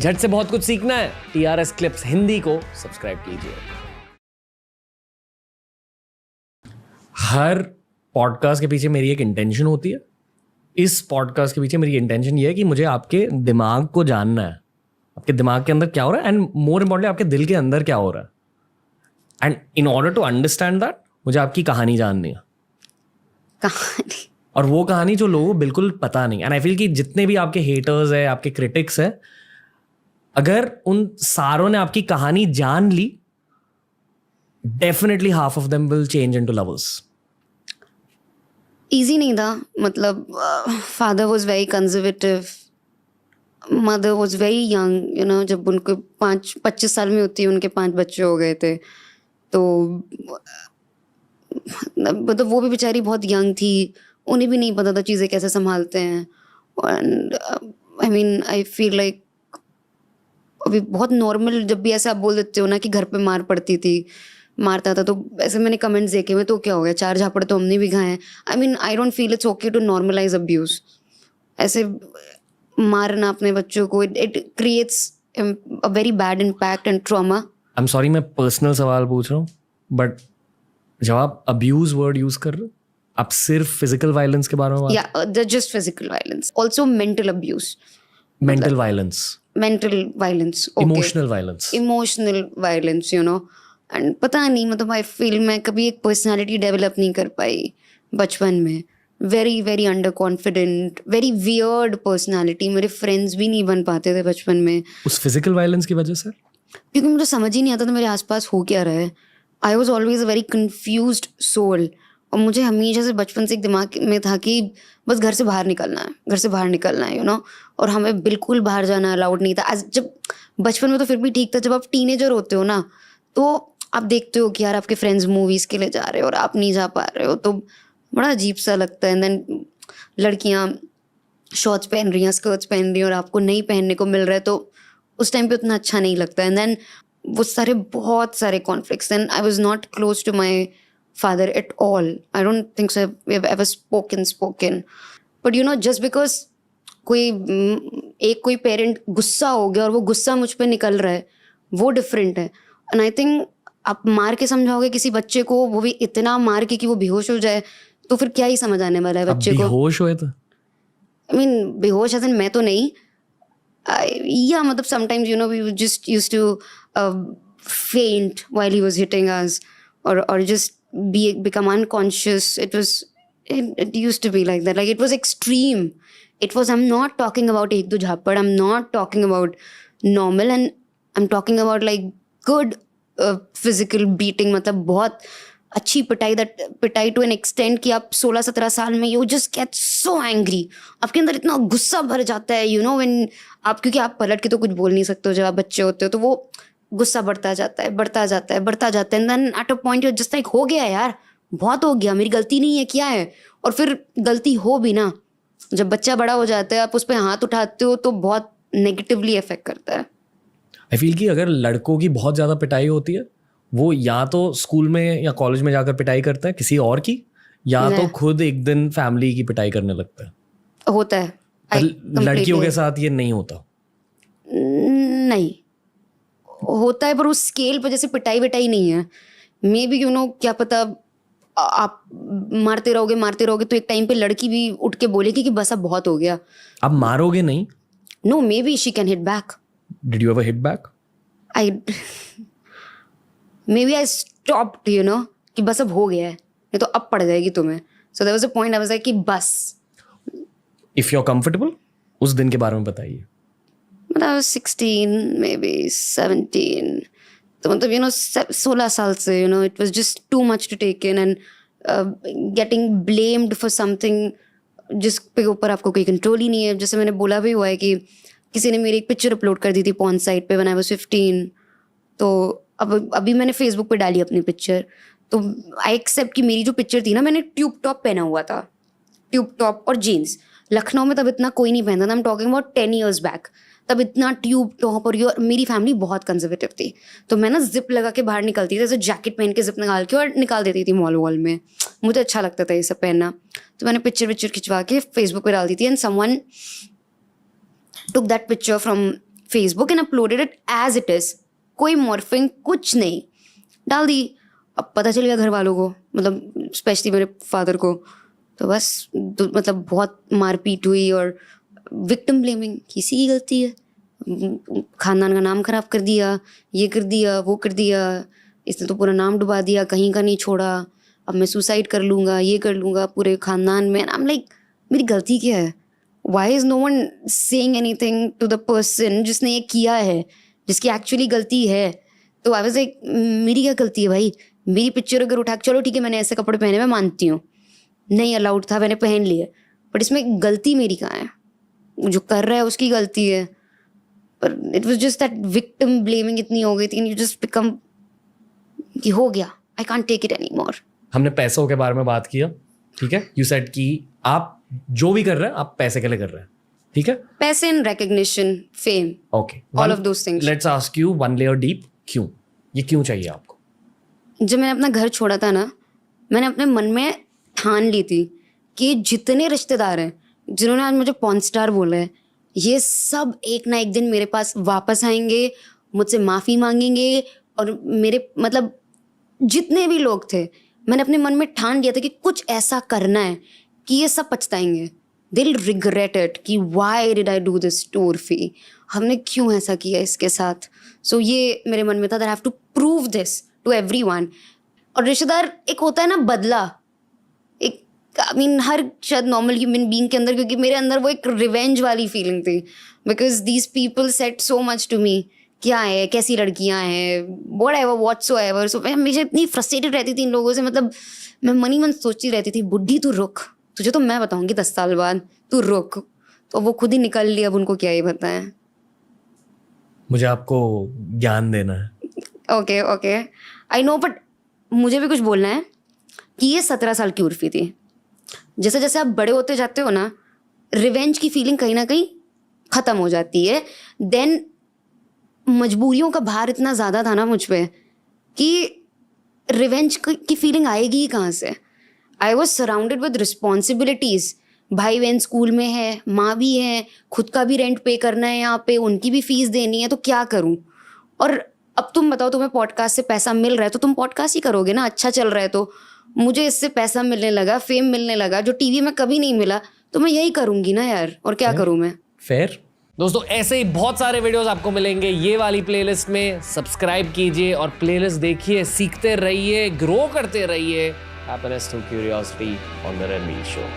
झट से बहुत कुछ सीखना है, TRS क्लिप्स हिंदी को सब्सक्राइब कीजिए। हर पॉडकास्ट के पीछे मेरी एक इंटेंशन होती है। इस पॉडकास्ट के पीछे मेरी इंटेंशन ये है कि मुझे आपके दिमाग को जानना है, आपके दिमाग के अंदर क्या हो रहा है, एंड मोर इम्पोर्टेंटली आपके दिल के अंदर क्या हो रहा है। And in order to understand that मुझे आपकी कहानी जाननी है। कहानी? और वो कहानी जो लोगों को बिल्कुल पता नहीं। एंड आई फील कि जितने भी आपके हेटर्स है, आपके क्रिटिक्स है, अगर उन सारों ने आपकी कहानी जान ली, definitely half of them will change into lovers. Easy नहीं था, मतलब father was very conservative, mother was very young, जब उनको 25 साल में होती है उनके 5 बच्चे हो गए थे। तो मतलब वो भी बेचारी बहुत यंग थी, उन्हें भी नहीं पता था चीज़ें कैसे संभालते हैं। एंड आई फील लाइक अभी बहुत नॉर्मल, जब भी ऐसे आप बोल देते हो ना कि घर पे मार पड़ती थी, मारता था, तो ऐसे मैंने कमेंट्स देखे हुए, तो क्या हो गया, 4 झापड़ तो हमने भी खाए हैं। I don't feel it's okay to normalise abuse. ऐसे मारना अपने बच्चों को, it creates a very bad impact and trauma. I am sorry, मैं पर्सनल सवाल पूछ रहा हूँ, बट जब आप अब्यूज वर्ड यूज कर रहे हो, आप सिर्फ फिजिकल वायलेंस के बारे में या just physical violence, also mental abuse, mental violence, emotional violence, and पता नहीं, मतलब आई फील मैं कभी एक पर्सनालिटी डेवलप नहीं कर पाई बचपन में। Very very under confident, very weird personality. मेरे फ्रेंड्स भी नहीं बन पाते थे बचपन में उस फिजिकल वायलेंस की वजह से, क्योंकि मुझे समझ ही नहीं आता था मेरे आसपास हो क्या रहा है। I was always a very confused soul, और मुझे हमेशा से बचपन से एक दिमाग में था कि बस घर से बाहर निकलना है, घर से बाहर निकलना है, और हमें बिल्कुल बाहर जाना अलाउड नहीं था। जब बचपन में तो फिर भी ठीक था, जब आप टीनेजर होते हो ना, तो आप देखते हो कि यार आपके फ्रेंड्स मूवीज़ के लिए जा रहे हो और आप नहीं जा पा रहे हो, तो बड़ा अजीब सा लगता है। एंड देन लड़कियाँ शॉर्ट्स पहन रही हैं, स्कर्ट्स पहन रही हैं, और आपको नहीं पहनने को मिल रहा है, तो उस टाइम पे उतना अच्छा नहीं लगता। एंड देन वो बहुत सारे conflicts, and I was not close to my father at all. I don't think so we have ever spoken. But just because कोई पेरेंट गुस्सा हो गया और वो गुस्सा मुझ पे निकल रहा है, वो डिफरेंट है। एंड आई थिंक आप मार के समझाओगे किसी बच्चे को, वो भी इतना मार के कि वो बेहोश हो जाए, तो फिर क्या ही समझ आने वाला है बच्चे को। बेहोश हुए तो बेहोश ऐसे मैं तो नहीं, या मतलब sometimes we just used to faint while he was hitting us, or just become unconscious. It used to be like that. Like, it was extreme. I'm not talking about ek do jhappad, I'm not talking about normal, and I'm talking about like good physical beating, मतलब बहुत अच्छी पिटाई to an extent कि आप 16-17 साल में you just get so angry, आपके अंदर इतना गुस्सा भर जाता है, when आप, क्योंकि आप पलट के तो कुछ बोल नहीं सकते हो जब आप बच्चे होते हो, तो वो गुस्सा बढ़ता जाता है। And then at a point you just like, हो गया यार, बहुत हो गया, मेरी गलती नहीं है, क्या है। और फिर गलती हो भी ना, जब बच्चा बड़ा हो जाता है, आप उस पर हाथ उठाते हो तो बहुत नेगेटिवली इफेक्ट करता है। आई फील कि अगर लड़कों की बहुत ज़्यादा पिटाई होती है, वो या तो स्कूल में या कॉलेज में जाकर पिटाई करता है किसी और की, या तो खुद एक दिन फैमिली की पिटाई करने लगता है। होता है, लड़कियों के साथ ये नहीं होता। नहीं होता है, पर उस स्केल पर जैसे पिटाई विटाई नहीं है। मे बी क्या पता, आप मारते रहोगे तो एक टाइम पे लड़की भी उठ के बोलेगी कि बस अब बहुत हो गया। आप मारोगे नहीं? No, maybe she can hit back. Did you ever hit back? Maybe I stopped, कि बस अब हो गया है, नहीं तो अब पड़ जाएगी तुम्हें। So there was a point I was like कि बस। इफ यू आर कंफर्टेबल, उस दिन के बारे में बताइए। I was 16, maybe 17. तो मतलब 16 साल से it was just too much to take in, and getting blamed for something जिस पे ऊपर आपको कोई कंट्रोल ही नहीं है। जैसे मैंने बोला भी हुआ है कि किसी ने मेरी एक पिक्चर अपलोड कर दी थी पॉर्न साइट पे when I was 15, तो अभी मैंने फेसबुक पे डाली अपनी पिक्चर, तो आई एक्सेप्ट कि मेरी जो पिक्चर थी ना, मैंने ट्यूब टॉप पहना हुआ था, ट्यूब टॉप और जीन्स। लखनऊ में तब इतना कोई नहीं पहनता था, I am talking about 10 years back. तब इतना ट्यूब टॉप, और मेरी फैमिली बहुत कंजर्वेटिव थी, तो मैं ना जिप लगा के बाहर निकलती थी, जैसे जैकेट पहन के जिप निकाल के और निकाल देती थी मॉल वॉल में। मुझे अच्छा लगता था ये सब पहनना, तो मैंने पिक्चर खिंचवा के फेसबुक पे डाल दी थी, and someone took that picture from Facebook and uploaded it as it is, कोई मॉर्फिंग कुछ नहीं, डाल दी। अब पता चल गया घर वालों को, मतलब स्पेशली मेरे फादर को, तो बस मतलब बहुत मारपीट हुई और विक्टिम ब्लेमिंग, किसी की गलती है, खानदान का नाम खराब कर दिया, ये कर दिया, वो कर दिया, इसने तो पूरा नाम डुबा दिया, कहीं का नहीं छोड़ा, अब मैं सुसाइड कर लूँगा, ये कर लूँगा पूरे खानदान में। आई एम लाइक, मेरी गलती क्या है? Why is no one saying anything to the person जिसने ये किया है, जिसकी एक्चुअली गलती है? तो आई वाज लाइक, मेरी क्या गलती है भाई? मेरी पिक्चर अगर उठा, चलो ठीक है मैंने ऐसे कपड़े पहने, मैं मानती हूँ नहीं अलाउड था, मैंने पहन लिए, बट इसमें गलती मेरी कहाँ है? जो कर रहा है उसकी गलती है। पर it was just that victim blaming इतनी हो गई थी, एंड यू जस्ट बिकम कि हो गया, I can't take it any more. हमने पैसों के बारे में बात किया, ठीक है? यू सेड कि आप जो भी कर रहे हैं आप पैसे के लिए कर रहे हैं, ठीक है? पैसे and recognition, fame, okay, all of those things. Let's ask you one layer deep, क्यों? ये क्यों चाहिए आपको? जब मैंने अपना घर छोड़ा था ना, मैंने अपने मन में ठान ली थी कि जितने रिश्तेदार हैं जिन्होंने आज मुझे पॉर्न स्टार बोला है, ये सब एक ना एक दिन मेरे पास वापस आएंगे, मुझसे माफ़ी मांगेंगे, और मेरे मतलब जितने भी लोग थे, मैंने अपने मन में ठान लिया था कि कुछ ऐसा करना है कि ये सब पछताएंगे, दे विल रिग्रेट इट कि why did I do this to Urfi, हमने क्यों ऐसा किया इसके साथ। सो ये मेरे मन में था, that I have to prove this to everyone. और रिश्तेदार एक होता है ना बदला, एक आई मीन हर शायद नॉर्मल ह्यूमन बीइंग के अंदर, क्योंकि मेरे अंदर वो एक रिवेंज वाली फीलिंग थी, because these people said so much to me, क्या है, कैसी लड़कियां हैं, व्हाटएवर व्हाटसोएवर। सो मैं हमेशा इतनी फ्रस्ट्रेटेड रहती थी इन लोगों से, मतलब मैं मन ही मन सोचती रहती थी, बुढ़ी तू रुक, तुझे तो मैं बताऊंगी 10 साल बाद, तू रुक। तो वो खुद ही निकल लिया, अब उनको क्या ही बताएं। मुझे आपको ज्ञान देना है। Okay okay, I know, but मुझे भी कुछ बोलना है कि ये 17 साल की उर्फी थी। जैसे जैसे आप बड़े होते जाते हो ना, रिवेंज की फीलिंग कहीं ना कहीं ख़त्म हो जाती है। देन मजबूरियों का भार इतना ज़्यादा था ना मुझ पे कि रिवेंज की फीलिंग आएगी ही कहाँ से? I was surrounded with responsibilities, भाई बहन स्कूल में है, माँ भी है, खुद का भी रेंट पे करना है यहाँ पे, उनकी भी फीस देनी है, तो क्या करूँ? और अब तुम बताओ, तुम्हें पॉडकास्ट से पैसा मिल रहा है तो तुम पॉडकास्ट ही करोगे ना, अच्छा चल रहा है तो। मुझे इससे पैसा मिलने लगा, फेम मिलने लगा, जो टीवी में कभी नहीं मिला, तो मैं यही करूँगी ना यार, और क्या करूँ मैं? फेयर। दोस्तों ऐसे ही बहुत सारे वीडियोस आपको मिलेंगे ये वाली प्लेलिस्ट में, सब्सक्राइब कीजिए और प्लेलिस्ट देखिए, सीखते रहिए, ग्रो करते रहिए। Happiness through curiosity on the Ranveer show.